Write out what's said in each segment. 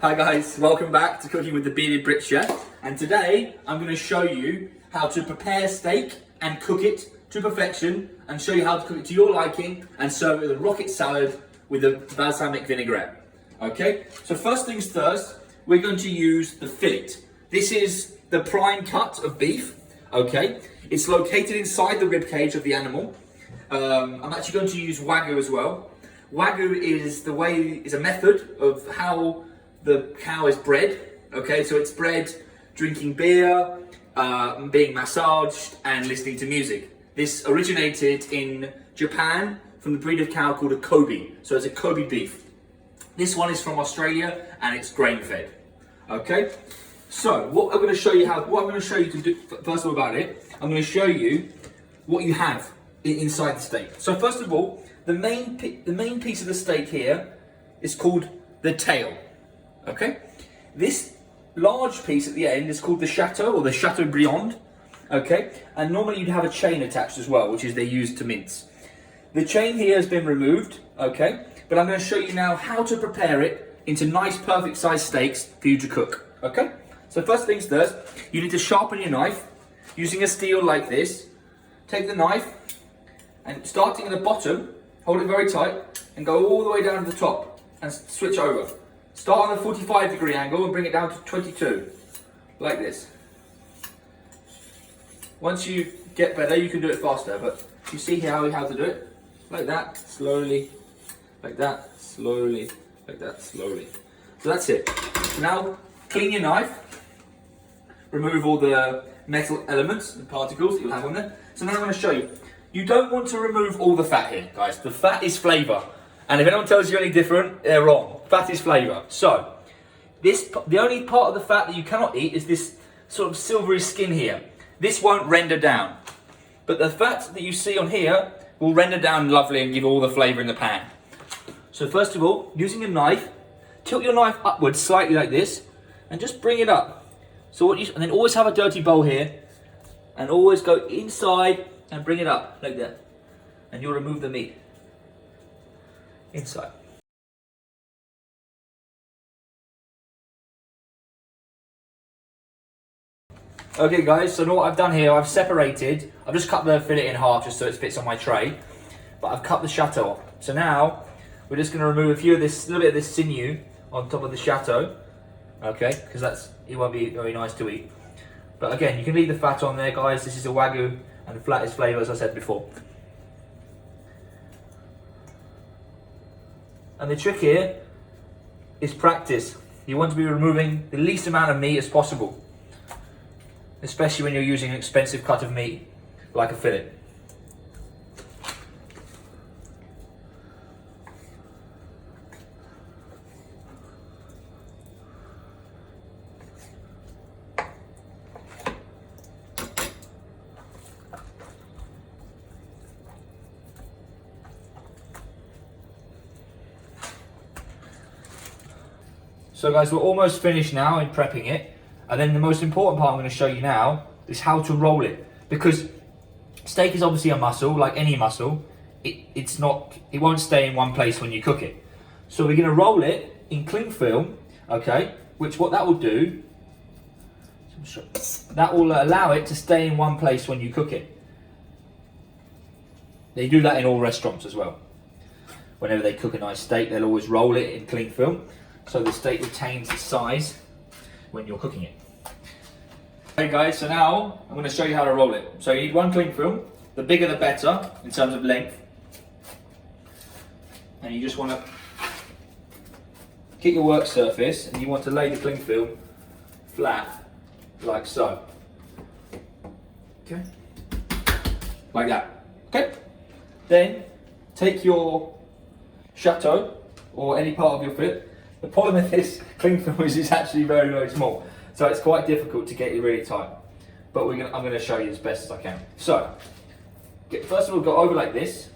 Hi guys, welcome back to Cooking with the Bearded Brit Chef. And today I'm going to show you how to prepare steak and cook it to perfection, and show you how to cook it to your liking and serve it with a rocket salad with a balsamic vinaigrette. Okay, so first things first, we're going to use the fillet. This is the prime cut of beef. Okay, it's located inside the rib cage of the animal. I'm actually going to use wagyu as well. Wagyu is a method of how the cow is bred. Okay, so it's bred drinking beer, being massaged and listening to music. This originated in Japan from the breed of cow called a Kobe. So it's a Kobe beef. This one is from Australia and it's grain fed. Okay, so what I'm going to show you to do first of all about it. I'm going to show you what you have inside the steak. So first of all, the main piece of the steak here is called the tail. Okay, this large piece at the end is called the chateau, or the chateaubriand. Okay, and normally you'd have a chain attached as well, which is they use to mince. The chain here has been removed. Okay, but I'm going to show you now how to prepare it into nice, perfect sized steaks for you to cook. Okay, so first things first, you need to sharpen your knife using a steel like this. Take the knife and starting at the bottom, hold it very tight and go all the way down to the top and switch over. Start on a 45-degree angle and bring it down to 22, like this. Once you get better, you can do it faster, but you see here how to do it? Like that, slowly, like that, slowly, like that, slowly. So that's it. So now, clean your knife, remove all the metal elements and particles that you'll have on there. So now I'm going to show you. You don't want to remove all the fat here, guys. The fat is flavour. And if anyone tells you any different, they're wrong. Fat is flavour. So, the only part of the fat that you cannot eat is this sort of silvery skin here. This won't render down. But the fat that you see on here will render down lovely and give all the flavour in the pan. So first of all, using a knife, tilt your knife upwards slightly like this, and just bring it up. So and then always have a dirty bowl here, and always go inside and bring it up like that. And you'll remove the meat inside. Okay guys, so what I've done here, I've just cut the fillet in half just so it fits on my tray, but I've cut the chateau off. So now, we're just going to remove a little bit of this sinew on top of the chateau, okay, because it won't be very nice to eat. But again, you can leave the fat on there guys, this is a wagyu, and the fat is flavour as I said before. And the trick here is practice. You want to be removing the least amount of meat as possible, especially when you're using an expensive cut of meat like a fillet. So guys, we're almost finished now in prepping it. And then the most important part I'm going to show you now is how to roll it. Because steak is obviously a muscle, like any muscle. It won't stay in one place when you cook it. So we're going to roll it in cling film, okay? What that will do, that will allow it to stay in one place when you cook it. They do that in all restaurants as well. Whenever they cook a nice steak, they'll always roll it in cling film, so the steak retains its size when you're cooking it. Okay guys, so now I'm going to show you how to roll it. So you need one cling film, the bigger the better in terms of length. And you just want to get your work surface and you want to lay the cling film flat, like so. Okay? Like that. Okay? Then take your chateau or any part of your fillet. The problem with this cling film is it's actually very, very small. So it's quite difficult to get it really tight. But I'm going to show you as best as I can. So, first of all, go over like this.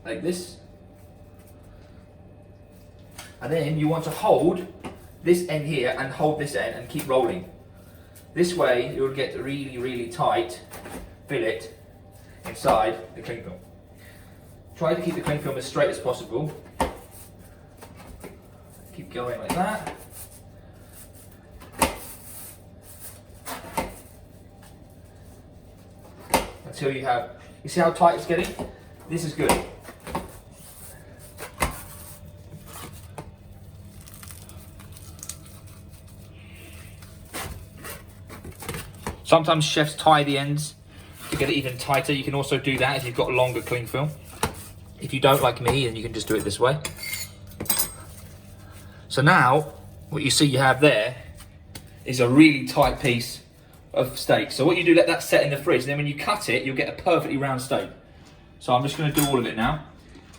Like this. And then you want to hold this end here and hold this end and keep rolling. This way you'll get a really, really tight fillet inside the cling film. Try to keep the cling film as straight as possible. Keep going like that. until you have, you see how tight it's getting? This is good. Sometimes chefs tie the ends to get it even tighter. You can also do that if you've got longer cling film. If you don't, like me, then you can just do it this way. So now, what you see you have there is a really tight piece of steak. So what you do, let that set in the fridge, and then when you cut it, you'll get a perfectly round steak. So I'm just going to do all of it now,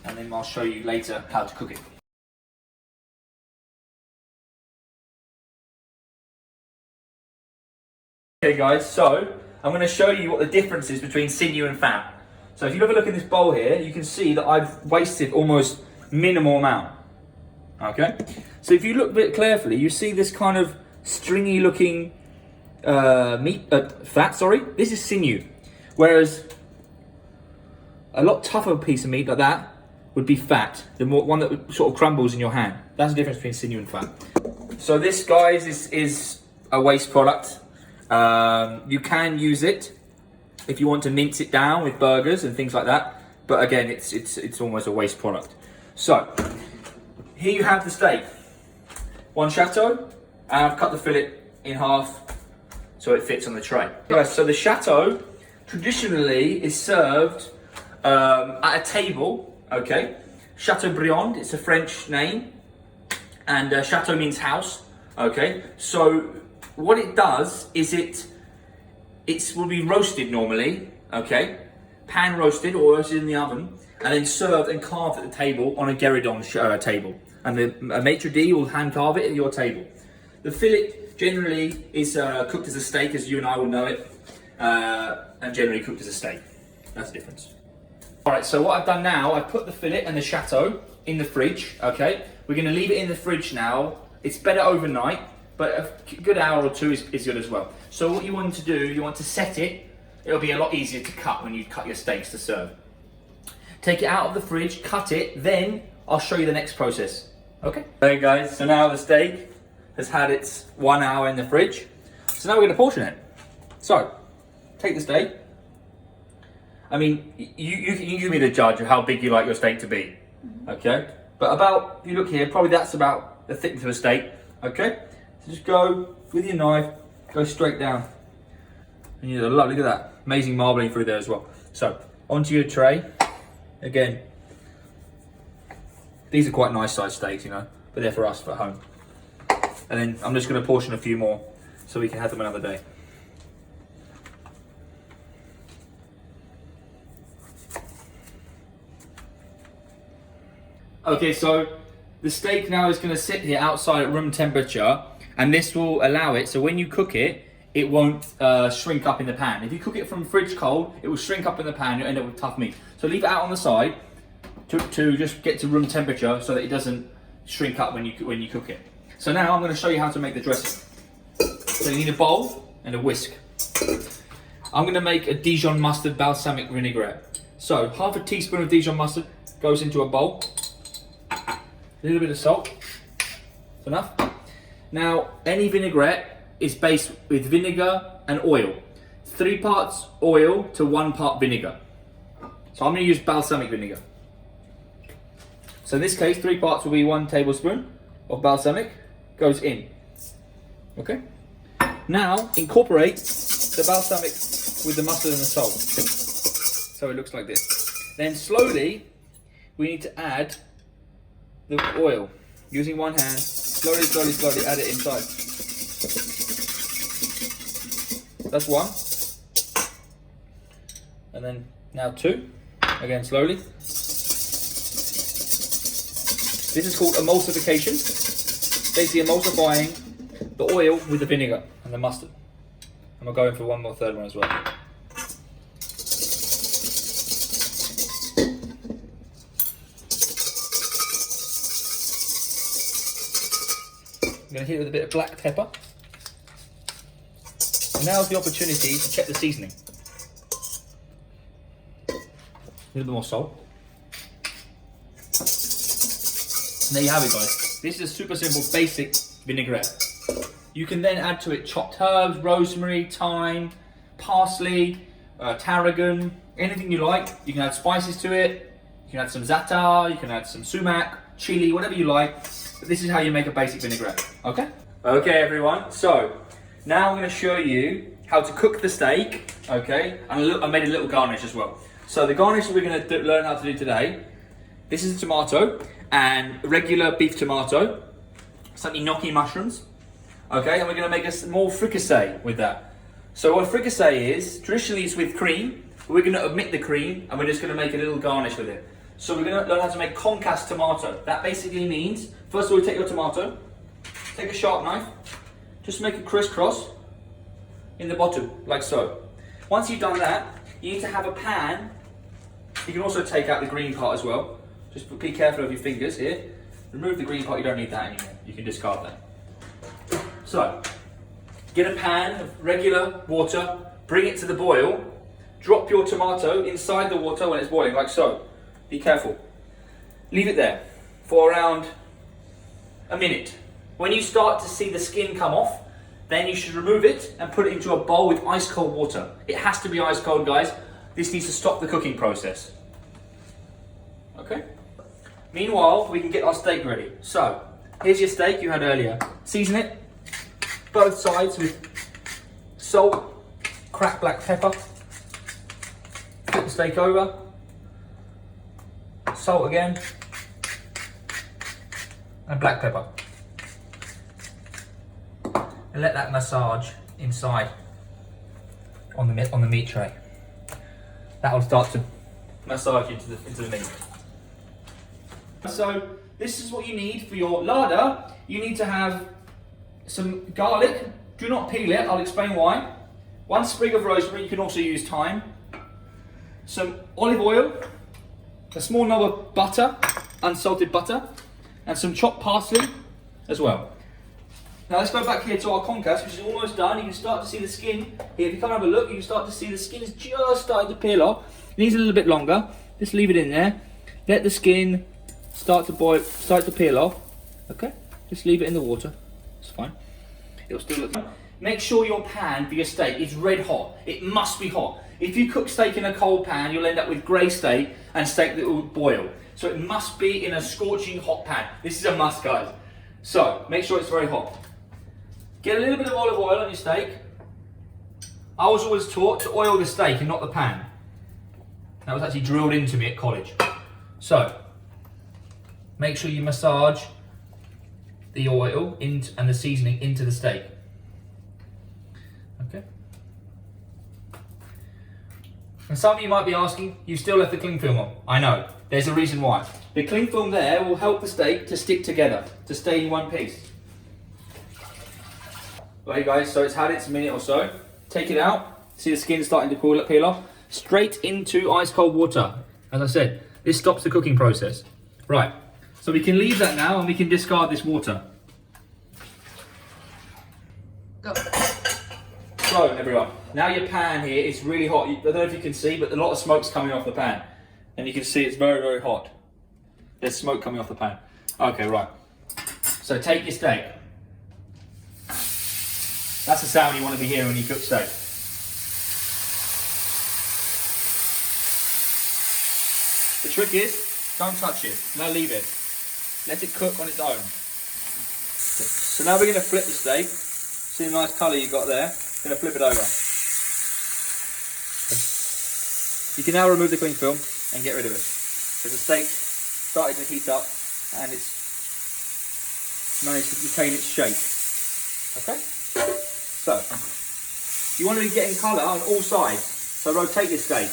and then I'll show you later how to cook it. Okay guys, so I'm going to show you what the difference is between sinew and fat. So if you have a look in this bowl here, you can see that I've wasted almost minimal amount. Okay, so if you look a bit carefully, you see this kind of stringy looking fat, sorry, this is sinew. Whereas a lot tougher piece of meat like that would be fat, the one that sort of crumbles in your hand. That's the difference between sinew and fat. So this, guys, is a waste product. You can use it if you want to mince it down with burgers and things like that, but again, it's almost a waste product. So here you have the steak, one chateau, and I've cut the fillet in half so it fits on the tray. So the chateau traditionally is served at a table. Okay, Chateaubriand, it's a French name, and chateau means house. Okay, so what it does is it will be roasted normally, okay, pan roasted or roasted in the oven, and then served and carved at the table on a guéridon table, and a maitre d' will hand carve it at your table. The fillet generally is cooked as a steak, as you and I will know it, and generally cooked as a steak. That's the difference. All right, so what I've done now, I've put the fillet and the chateau in the fridge. Okay, we're going to leave it in the fridge now. It's better overnight, but a good hour or two is good as well. So what you want to do, you want to set it. It'll be a lot easier to cut when you cut your steaks to serve. Take it out of the fridge, cut it, then I'll show you the next process. Okay? Okay guys, so now the steak has had its 1 hour in the fridge. So now we're going to portion it. So, take the steak. I mean, you can give me the judge of how big you like your steak to be. Okay? But about, if you look here, probably that's about the thickness of a steak. Okay? So just go with your knife, go straight down. And you look at that, amazing marbling through there as well. So onto your tray. Again, these are quite nice sized steaks, you know, but they're for us for home. And then I'm just going to portion a few more so we can have them another day. Okay, so the steak now is going to sit here outside at room temperature, and this will allow it, so when you cook it, it won't shrink up in the pan. If you cook it from fridge cold, it will shrink up in the pan, you'll end up with tough meat. So leave it out on the side to just get to room temperature so that it doesn't shrink up when you cook it. So now I'm going to show you how to make the dressing. So you need a bowl and a whisk. I'm going to make a Dijon mustard balsamic vinaigrette. So half a teaspoon of Dijon mustard goes into a bowl. A little bit of salt. That's enough. Now, any vinaigrette is based with vinegar and oil. 3 parts oil to 1 part vinegar. So I'm going to use balsamic vinegar. So in this case, 3 parts will be 1 tablespoon of balsamic goes in. Okay? Now, incorporate the balsamic with the mustard and the salt. So it looks like this. Then slowly, we need to add the oil. Using one hand, slowly add it inside. That's 1. And then now 2. Again, slowly. This is called emulsification. Basically emulsifying the oil with the vinegar and the mustard. And we'll go in for one more third one as well. I'm going to hit it with a bit of black pepper. And now's the opportunity to check the seasoning. A little bit more salt. And there you have it, guys. This is a super simple, basic vinaigrette. You can then add to it chopped herbs, rosemary, thyme, parsley, tarragon, anything you like. You can add spices to it. You can add some za'atar, you can add some sumac, chili, whatever you like. But this is how you make a basic vinaigrette, okay? Okay everyone, so now I'm going to show you how to cook the steak, okay? And I made a little garnish as well. So the garnish that we're going to learn how to do today, this is a tomato and regular beef tomato, some gnocchi mushrooms, okay? And we're going to make a small fricassee with that. So what a fricassee is, traditionally it's with cream, but we're going to omit the cream and we're just going to make a little garnish with it. So we're going to learn how to make concassed tomato. That basically means, first of all, you take your tomato, take a sharp knife, just make a crisscross in the bottom, like so. Once you've done that, you need to have a pan. You can also take out the green part as well. Just be careful of your fingers here. Remove the green part, you don't need that anymore. You can discard that. So, get a pan of regular water, bring it to the boil, drop your tomato inside the water when it's boiling, like so. Be careful. Leave it there for around a minute. When you start to see the skin come off, then you should remove it and put it into a bowl with ice cold water. It has to be ice cold, guys. This needs to stop the cooking process. Okay? Meanwhile, we can get our steak ready. So, here's your steak you had earlier. Season it, both sides with salt, cracked black pepper. Flip the steak over. Salt again, and black pepper, and let that massage inside on the meat tray. That will start to massage into the meat. So this is what you need for your larder. You need to have some garlic. Do not peel it. I'll explain why. 1 sprig of rosemary. You can also use thyme. Some olive oil. A small knob of butter, unsalted butter, and some chopped parsley as well. Now let's go back here to our concasse, which is almost done. You can start to see the skin here. If you come and have a look, you can start to see the skin is just starting to peel off. It needs a little bit longer. Just leave it in there. Let the skin start to boil, start to peel off. Okay, just leave it in the water. It's fine. It'll still look. Make sure your pan for your steak is red hot. It must be hot. If you cook steak in a cold pan, you'll end up with grey steak and steak that will boil. So it must be in a scorching hot pan. This is a must, guys. So make sure it's very hot. Get a little bit of olive oil on your steak. I was always taught to oil the steak and not the pan. That was actually drilled into me at college. So make sure you massage the oil and the seasoning into the steak. Okay. And some of you might be asking, you still left the cling film on. I know, there's a reason why. The cling film there will help the steak to stick together, to stay in one piece. Right guys, so it's had its minute or so. Take it out, see the skin starting to peel off. Straight into ice cold water. As I said, this stops the cooking process. Right, so we can leave that now and we can discard this water. Go. So everyone, now your pan here is really hot. I don't know if you can see, but a lot of smoke's coming off the pan. And you can see it's very, very hot. There's smoke coming off the pan. Okay, right. So take your steak. That's the sound you want to be hearing when you cook steak. The trick is, don't touch it. No, leave it. Let it cook on its own. So now we're going to flip the steak. See the nice colour you got there? Going to flip it over. You can now remove the cling film and get rid of it. So the steak started to heat up and it's managed to retain its shape. Okay? So, you want to be getting colour on all sides. So rotate your steak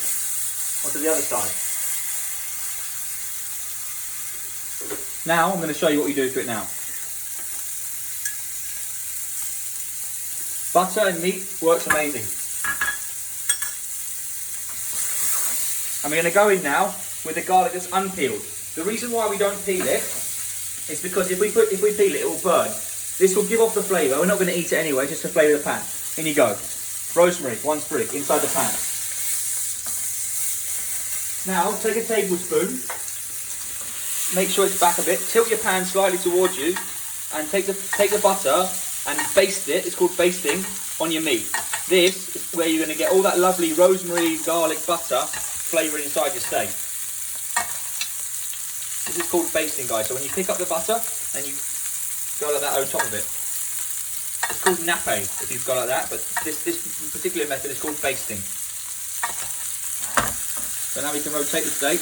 onto the other side. Now I'm going to show you what you do to it now. Butter and meat works amazing. And we're going to go in now with the garlic that's unpeeled. The reason why we don't peel it is because if we peel it, it will burn. This will give off the flavour. We're not going to eat it anyway, just to flavour the pan. In you go. Rosemary, 1 sprig, inside the pan. Now, take a tablespoon. Make sure it's back a bit. Tilt your pan slightly towards you, and take the butter and baste it. It's called basting on your meat. This is where you're going to get all that lovely rosemary, garlic, butter flavour inside your steak. This is called basting, guys. So when you pick up the butter and you go like that over top of it, it's called nappe if you've got like that, but this particular method is called basting. So now we can rotate the steak.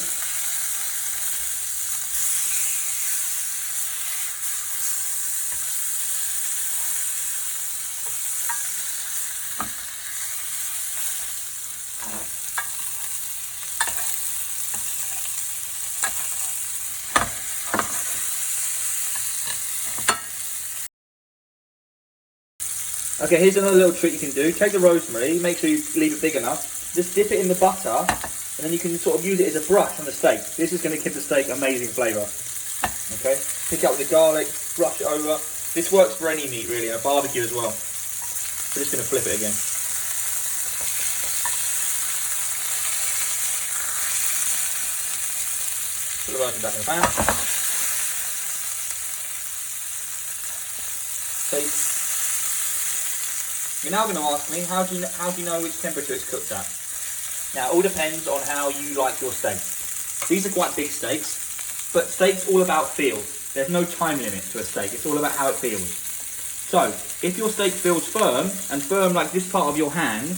Okay, here's another little trick you can do. Take the rosemary, make sure you leave it big enough. Just dip it in the butter, and then you can sort of use it as a brush on the steak. This is going to give the steak amazing flavour. Okay, pick it up with the garlic, brush it over. This works for any meat really, and a barbecue as well. We're just going to flip it again. Put the rosemary back in the pan. Okay. You're now going to ask me, how do you know which temperature it's cooked at? Now, it all depends on how you like your steak. These are quite big steaks, but steak's all about feel. There's no time limit to a steak. It's all about how it feels. So, if your steak feels firm, and firm like this part of your hand,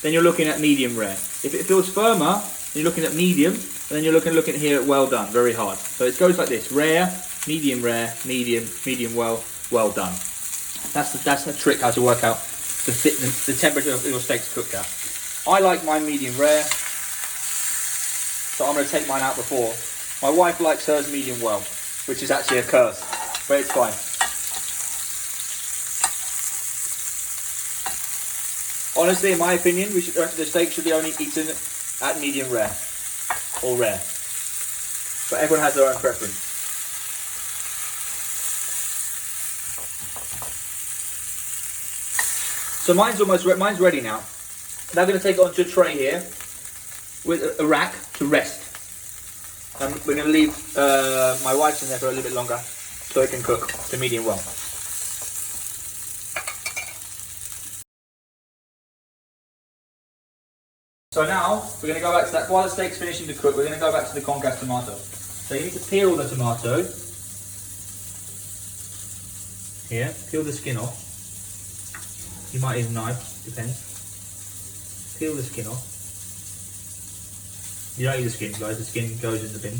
then you're looking at medium rare. If it feels firmer, then you're looking at medium, and then you're looking here at well done, very hard. So it goes like this: rare, medium, medium well, well done. That's the trick how to work out the temperature of your steak's cooked at. I like mine medium rare, so I'm going to take mine out before. My wife likes hers medium well, which is actually a curse, but it's fine. Honestly, in my opinion, the steak should be only eaten at medium rare, or rare. But everyone has their own preference. So mine's ready now. Now I'm going to take it onto a tray here with a rack to rest. And we're going to leave my wife's in there for a little bit longer so it can cook to medium well. So now we're going to go back to that. While the steak's finishing to cook, we're going to go back to the concasse tomato. So you need to peel the tomato. Here, peel the skin off. You might use a knife, depends. Peel the skin off. You don't eat the skin, guys, the skin goes in the bin.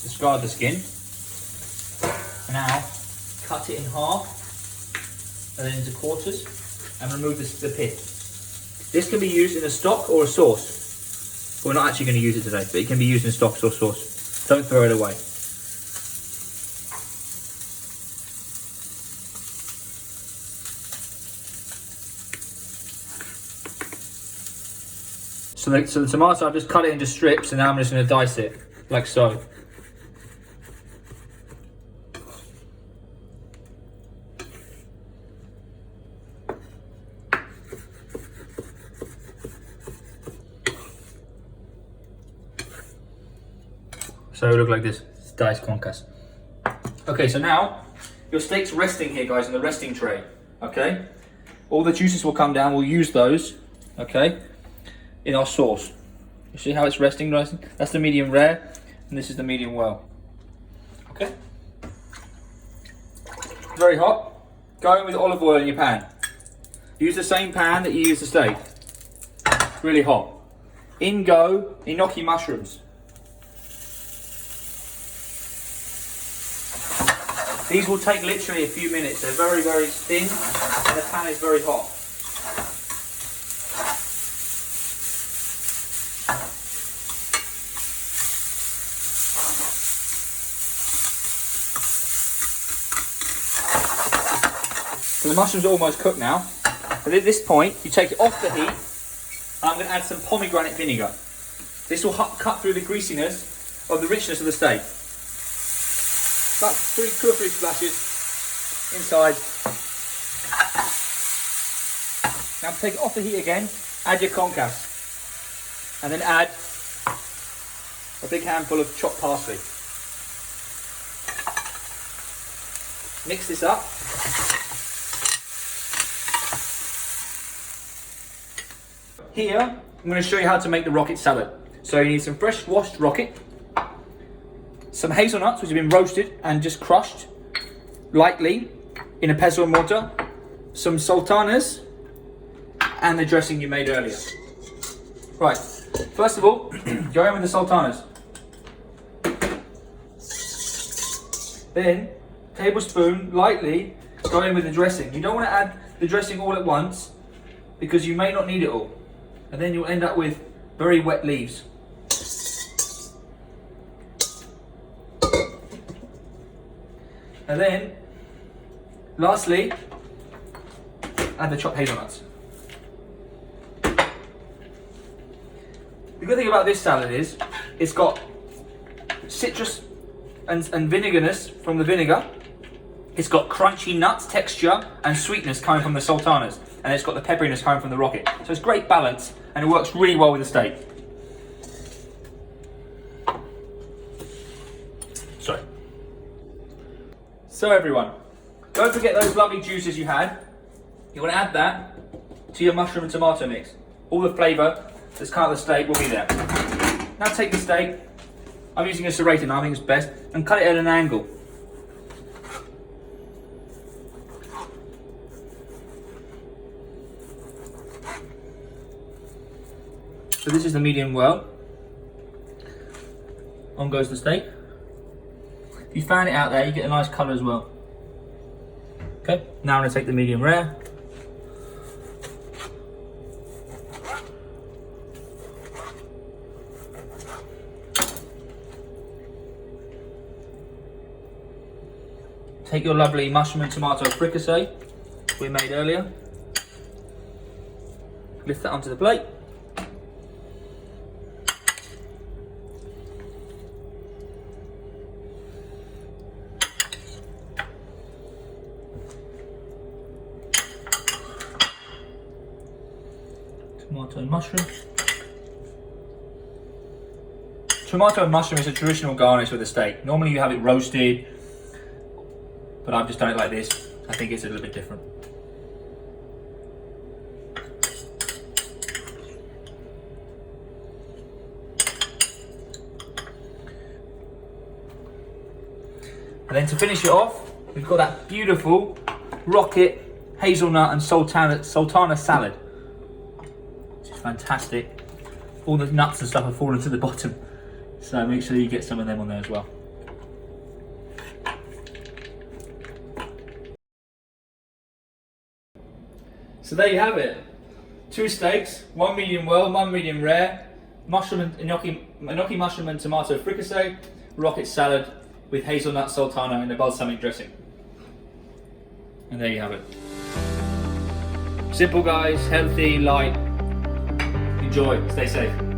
Discard the skin. Now, cut it in half, and then into quarters, and remove the pit. This can be used in a stock or a sauce. We're not actually going to use it today, but it can be used in stocks or sauce. Don't throw it away. So the tomato, I've just cut it into strips, and now I'm just going to dice it, like so. So it will look like this. It's diced concasse. Okay, so now your steak's resting here, guys, in the resting tray. Okay, all the juices will come down. We'll use those. Okay, in our sauce. You see how it's resting? That's the medium rare, and this is the medium well. Okay. Very hot. Go in with olive oil in your pan. Use the same pan that you use the steak. Really hot. In go gnocchi mushrooms. These will take literally a few minutes. They're very, very thin, and the pan is very hot. So the mushrooms are almost cooked now. But at this point, you take it off the heat, and I'm going to add some pomegranate vinegar. This will cut through the greasiness of the richness of the steak. About 2 or 3 splashes inside. Now take it off the heat again, add your concasse. And then add a big handful of chopped parsley. Mix this up. Here, I'm going to show you how to make the rocket salad. So you need some fresh washed rocket, some hazelnuts which have been roasted and just crushed lightly in a pestle and mortar, some sultanas, and the dressing you made earlier. Right, first of all, go in with the sultanas. Then, tablespoon, lightly, go in with the dressing. You don't want to add the dressing all at once because you may not need it all. And then you'll end up with very wet leaves. And then, lastly, add the chopped hazelnuts. The good thing about this salad is, it's got citrus and vinegarness from the vinegar. It's got crunchy nuts texture and sweetness coming from the sultanas. And it's got the pepperiness coming from the rocket. So it's great balance and it works really well with the steak. Sorry. So everyone, don't forget those lovely juices you had. You want to add that to your mushroom and tomato mix. All the flavour that's kind of the steak will be there. Now take the steak, I'm using a serrated knife, I think it's best, and cut it at an angle. So this is the medium well. On goes the steak. If you fan it out there, you get a nice colour as well. Okay, now I'm going to take the medium rare. Take your lovely mushroom and tomato fricassee we made earlier. Lift that onto the plate. Tomato and mushroom. Tomato and mushroom is a traditional garnish with a steak. Normally you have it roasted, but I've just done it like this. I think it's a little bit different. And then to finish it off, we've got that beautiful rocket hazelnut and sultana salad. Which is fantastic. All the nuts and stuff have fallen to the bottom. So make sure you get some of them on there as well. So there you have it. 2 steaks, 1 medium well, 1 medium rare, mushroom and gnocchi mushroom and tomato fricassee, rocket salad with hazelnut sultana and a balsamic dressing. And there you have it. Simple guys, healthy, light. Enjoy, stay safe.